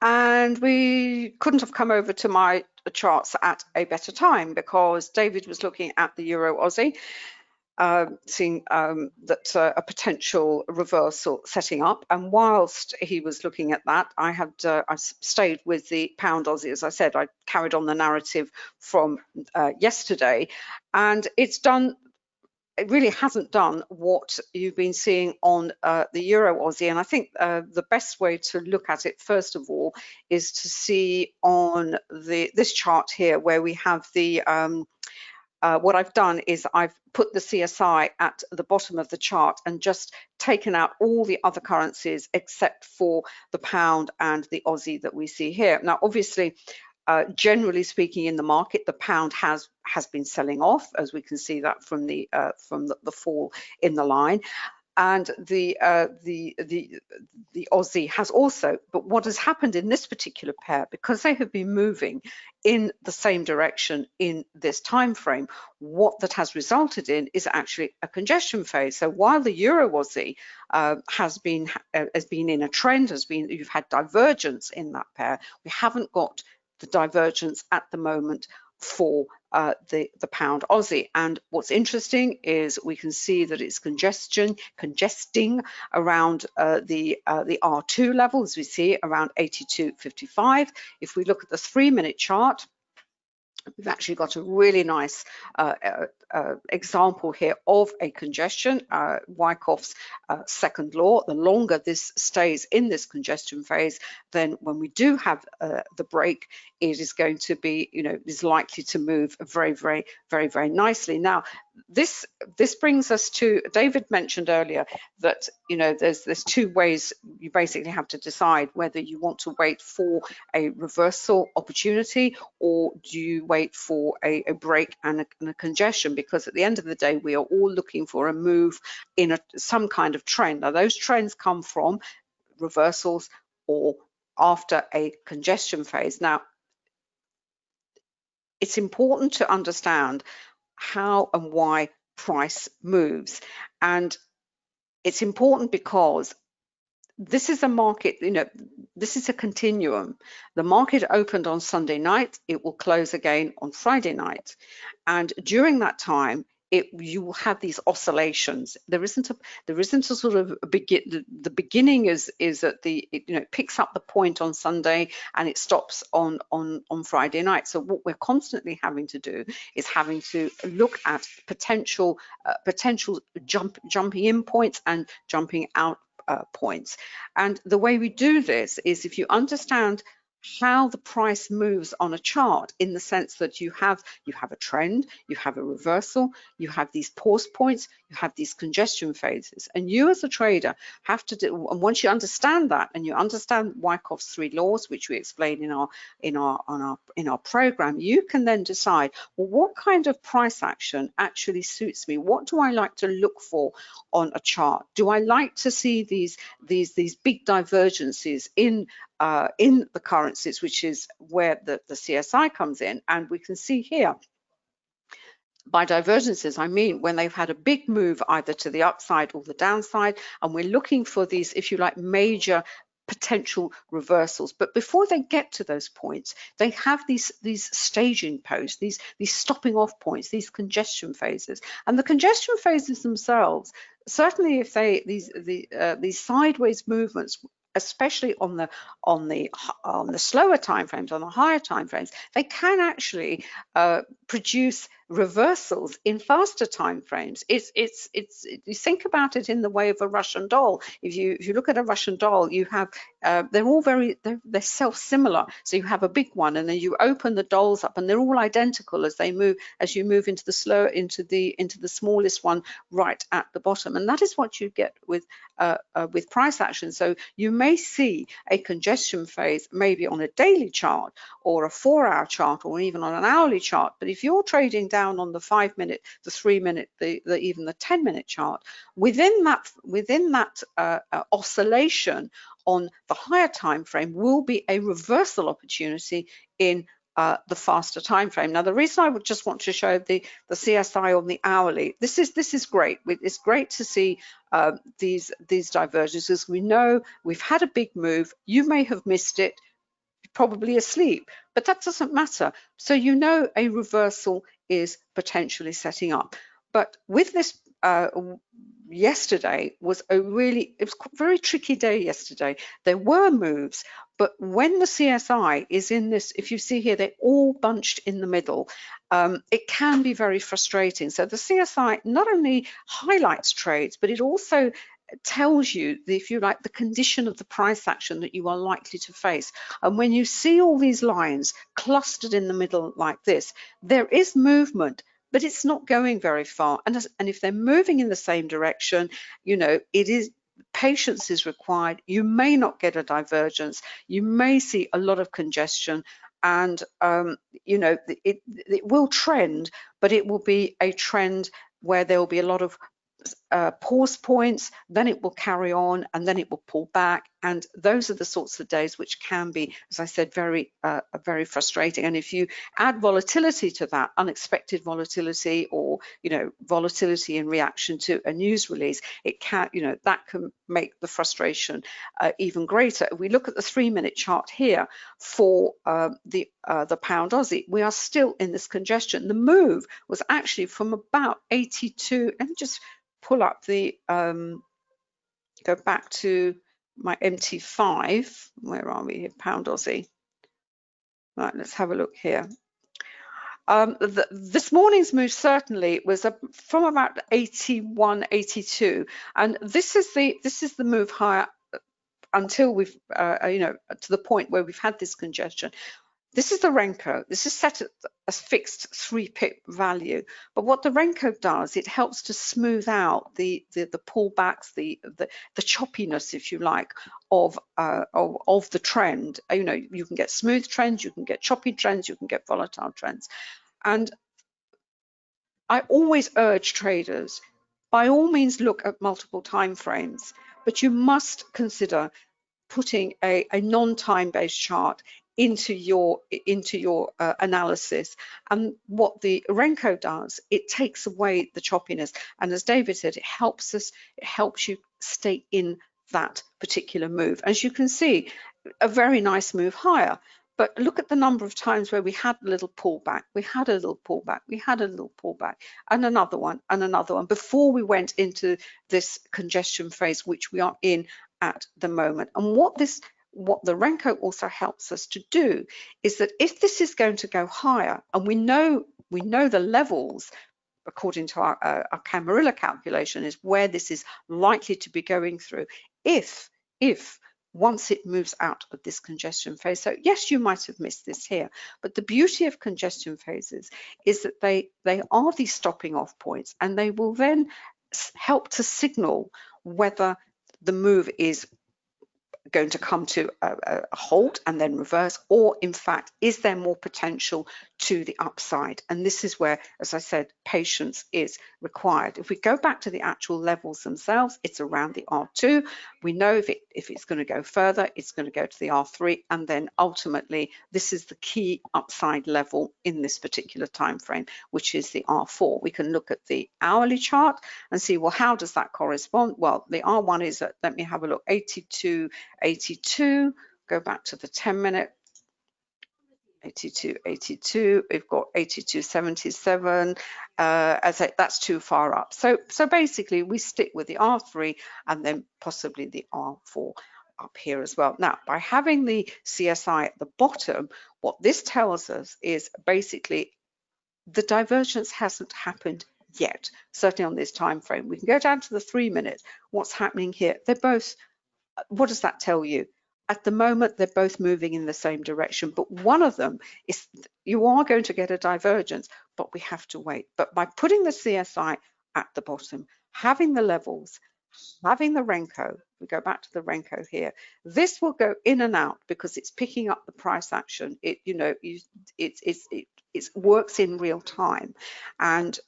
And we couldn't have come over to my charts at a better time, because David was looking at the Euro Aussie, seeing that a potential reversal setting up. And whilst he was looking at that, I stayed with the pound Aussie. As I said, I carried on the narrative from yesterday, and it really hasn't done what you've been seeing on the Euro Aussie. And I think the best way to look at it, first of all, is to see on this chart here, where we have the what I've done is I've put the CSI at the bottom of the chart and just taken out all the other currencies except for the pound and the Aussie that we see here. Now, obviously, generally speaking, in the market, the pound has been selling off, as we can see that from the fall in the line, and the Aussie has also. But what has happened in this particular pair, because they have been moving in the same direction in this time frame, what that has resulted in is actually a congestion phase. So while the Euro Aussie has been in a trend, you've had divergence in that pair, we haven't got the divergence at the moment for the pound Aussie. And what's interesting is we can see that it's congesting around the R2 level, as we see around 82.55. If we look at the 3-minute chart, we've actually got a really nice example here of a congestion, Wyckoff's second law. The longer this stays in this congestion phase, then when we do have the break, it is going to be, is likely to move very, very, very, very nicely. Now, this brings us to, David mentioned earlier that, there's two ways you basically have to decide whether you want to wait for a reversal opportunity, or do you wait for a break and a congestion, because at the end of the day, we are all looking for a move in some kind of trend. Now, those trends come from reversals or after a congestion phase. Now, it's important to understand how and why price moves. And it's important because this is a market, this is a continuum. The market opened on Sunday night, it will close again on Friday night. And during that time, you will have these oscillations. There isn't a sort of the beginning is at it picks up the point on Sunday and it stops on Friday night. So what we're constantly having to do is having to look at potential jumping in points and jumping out points. And the way we do this is if you understand how the price moves on a chart, in the sense that you have a trend, you have a reversal, you have these pause points, you have these congestion phases, and you as a trader have to do. And once you understand that, and you understand Wyckoff's 3 laws, which we explain in our program, you can then decide, well, what kind of price action actually suits me? What do I like to look for on a chart? Do I like to see these big divergences in the currencies, which is where the CSI comes in? And we can see here, by divergences, I mean when they've had a big move either to the upside or the downside, and we're looking for these, if you like, major potential reversals. But before they get to those points, they have these staging posts, these stopping off points, these congestion phases. And the congestion phases themselves, certainly if these sideways movements, especially on the slower timeframes, on the higher timeframes, they can actually produce reversals in faster timeframes. You think about it in the way of a Russian doll. If you look at a Russian doll, you have they're self-similar. So you have a big one, and then you open the dolls up, and they're all identical as you move into the smallest one right at the bottom. And that is what you get with price action. So you may see a congestion phase maybe on a daily chart or a 4-hour chart or even on an hourly chart. But if you're trading down on the 5-minute, the 3-minute, even the 10-minute chart, within that oscillation on the higher time frame will be a reversal opportunity in the faster time frame. Now, the reason I would just want to show the CSI on the hourly, this is great. It's great to see these divergences. We know we've had a big move. You may have missed it. probably asleep, but that doesn't matter. So you know a reversal is potentially setting up. But with this, yesterday was it was a very tricky day yesterday. There were moves, but when the CSI is in this, if you see here, they're all bunched in the middle. It can be very frustrating. So the CSI not only highlights trades, but it also tells you, if you like, the condition of the price action that you are likely to face. And when you see all these lines clustered in the middle like this, there is movement, but it's not going very far. And if they're moving in the same direction, you know, patience is required. You may not get a divergence. You may see a lot of congestion, and you know, it will trend, but it will be a trend where there will be a lot of pause points, then it will carry on, and then it will pull back. And those are the sorts of days which can be, as I said, very frustrating. And if you add volatility to that, unexpected volatility, or you know, volatility in reaction to a news release, it can, you know, that can make the frustration even greater. If we look at the 3-minute chart here for the pound Aussie, we are still in this congestion. The move was actually from about 82. Let me just pull up the go back to my MT5. Where are we here? Pound Aussie. Right, let's have a look here. This morning's move certainly was from about 81, 82, and this is the move higher until we've you know, to the point where we've had this congestion. This is the Renko. This is set at a fixed 3-pip value. But what the Renko does, it helps to smooth out the pullbacks, the choppiness, if you like, of the trend. You know, you can get smooth trends, you can get choppy trends, you can get volatile trends. And I always urge traders, by all means, look at multiple time frames, but you must consider putting a non-time-based chart into your analysis. And what the Renko does, it takes away the choppiness. And as David said, it helps you stay in that particular move. As you can see, a very nice move higher. But look at the number of times where we had a little pullback, we had a little pullback, we had a little pullback, and another one, before we went into this congestion phase, which we are in at the moment. And what the Renko also helps us to do is that if this is going to go higher, and we know the levels according to our Camarilla calculation is where this is likely to be going through, if once it moves out of this congestion phase. So yes, you might have missed this here, but the beauty of congestion phases is that they are these stopping off points, and they will then help to signal whether the move is going to come to a halt and then reverse, or in fact, is there more potential to the upside? And this is where, as I said, patience is required. If we go back to the actual levels themselves, it's around the R2. We know if it's going to go further, it's going to go to the R3, and then ultimately this is the key upside level in this particular time frame, which is the R4. We can look at the hourly chart and see, well, how does that correspond? Well, the R1 is at, let me have a look, 82, go back to the 10-minute, 82, we've got 82.77. That's too far up. So basically, we stick with the R3 and then possibly the R4 up here as well. Now, by having the CSI at the bottom, what this tells us is basically the divergence hasn't happened yet, certainly on this time frame. We can go down to the 3 minutes. What's happening here? They're both, what does that tell you? At the moment, they're both moving in the same direction, but one of them is, you are going to get a divergence, but we have to wait. But by putting the CSI at the bottom, having the levels, having the Renko, we go back to the Renko here, this will go in and out because it's picking up the price action. It works in real time. And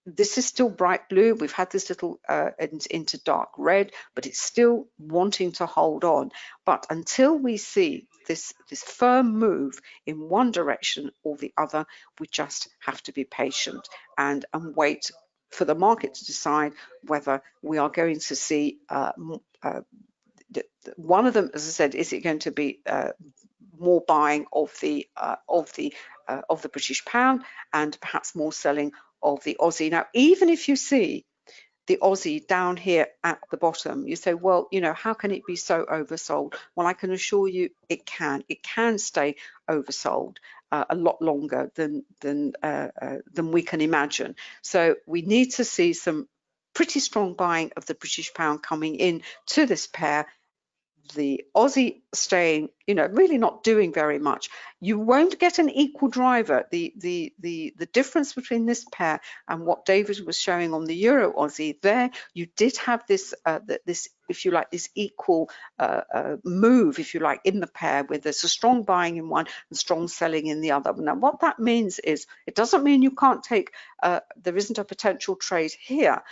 this is still bright blue. We've had this little into dark red, but it's still wanting to hold on. But until we see this firm move in one direction or the other, we just have to be patient and wait for the market to decide whether we are going to see one of them, as I said, is it going to be more buying of the British pound and perhaps more selling of the Aussie. Now, even if you see the Aussie down here at the bottom, you say, well, you know, how can it be so oversold? Well, I can assure you it can. It can stay oversold a lot longer than we can imagine. So we need to see some pretty strong buying of the British pound coming in to this pair. The Aussie staying, you know, really not doing very much. You won't get an equal driver. The difference between this pair and what David was showing on the Euro Aussie, there you did have this this, if you like, this equal move, if you like, in the pair, where there's a strong buying in one and strong selling in the other. Now, what that means is, it doesn't mean you can't take, there isn't a potential trade here.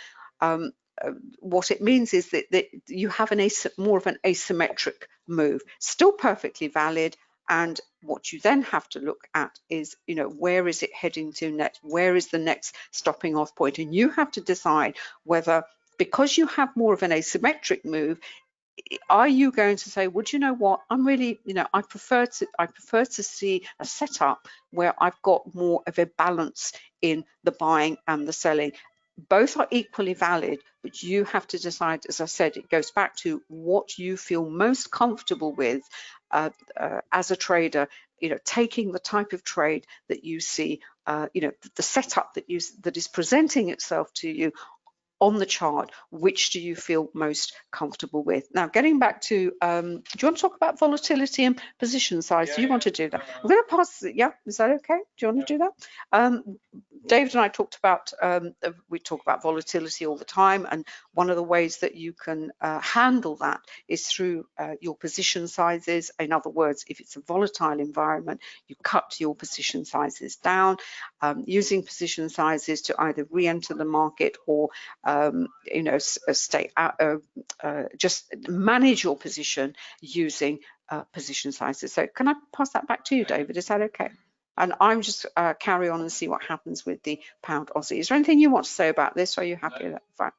What it means is that you have more of an asymmetric move, still perfectly valid. And what you then have to look at is, you know, where is it heading to next? Where is the next stopping off point? And you have to decide whether, because you have more of an asymmetric move, are you going to say, well, you know what, I'm really, you know, I prefer to see a setup where I've got more of a balance in the buying and the selling. Both are equally valid, but you have to decide. As I said, it goes back to what you feel most comfortable with as a trader, you know, taking the type of trade that you see, you know, the setup that is presenting itself to you on the chart. Which do you feel most comfortable with? Now, getting back to, do you want to talk about volatility and position size? Do you want to do that? I'm going to pass, yeah, is that okay? Do you want to do that? David and I talked about, we talk about volatility all the time, and one of the ways that you can handle that is through your position sizes. In other words, if it's a volatile environment, you cut your position sizes down, using position sizes to either re-enter the market or you know, stay out, just manage your position using position sizes. So can I pass that back to you, David? Is that okay? And I'm just carry on and see what happens with the pound Aussie. Is there anything you want to say about this? Are you happy with that? Fine.